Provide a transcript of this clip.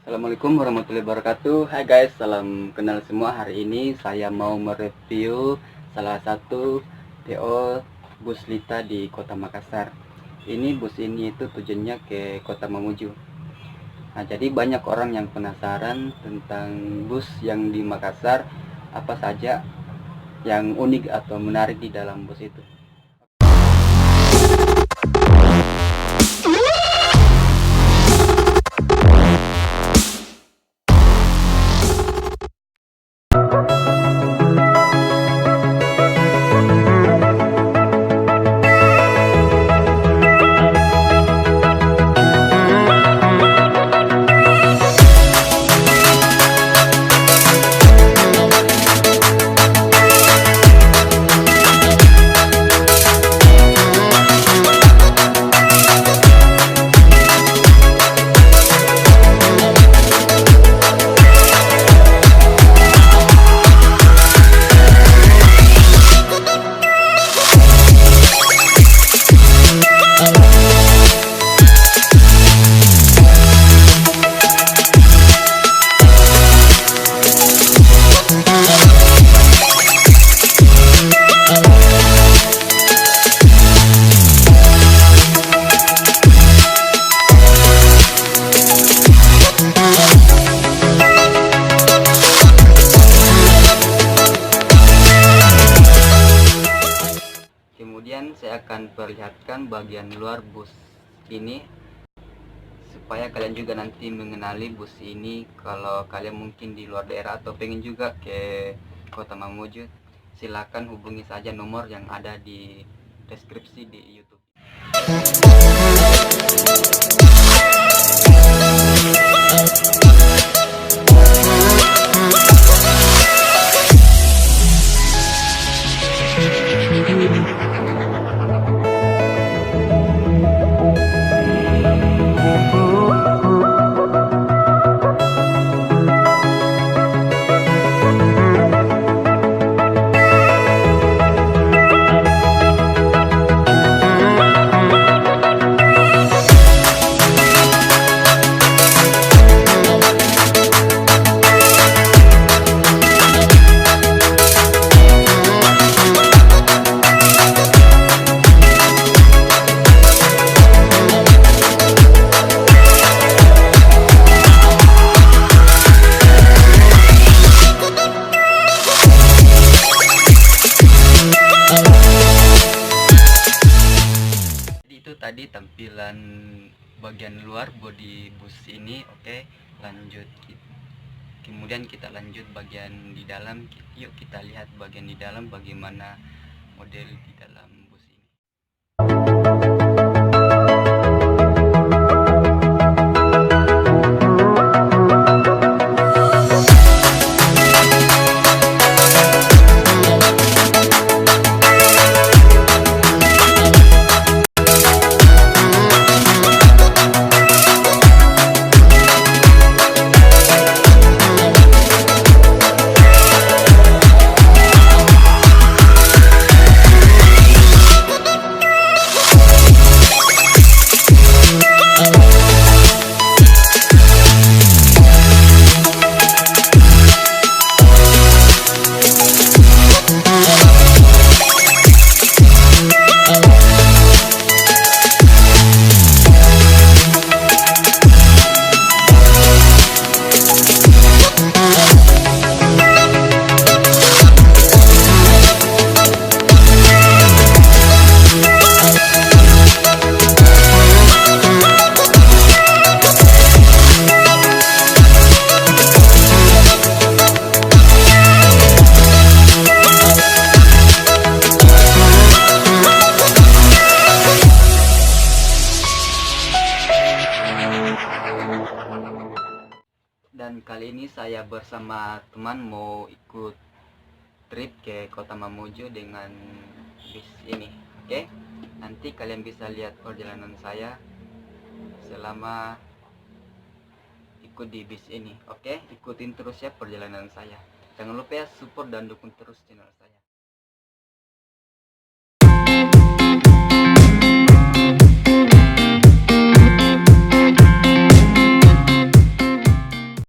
Assalamualaikum warahmatullahi wabarakatuh. Hai guys, salam kenal semua. Hari ini saya mau mereview salah satu DO bus Lita di Kota Makassar. Ini bus ini itu tujuannya ke Kota Mamuju. Nah, jadi banyak orang yang penasaran tentang bus yang di Makassar, apa saja yang unik atau menarik di dalam bus itu. Kemudian saya akan perlihatkan bagian luar bus ini supaya kalian juga nanti mengenali bus ini. Kalau kalian mungkin di luar daerah atau pengen juga ke Kota Mamuju, silakan hubungi saja nomor yang ada di deskripsi di YouTube. Tadi tampilan bagian luar bodi bus ini. Oke, lanjut. Kemudian kita lanjut bagian di dalam. Yuk kita lihat bagian di dalam bagaimana model di dalam bus ini. Dan kali ini saya bersama teman mau ikut trip ke Kota Mamuju dengan bis ini. Oke, nanti kalian bisa lihat perjalanan saya selama ikut di bis ini. Oke, ikutin terus ya perjalanan saya. Jangan lupa ya support dan dukung terus channel saya.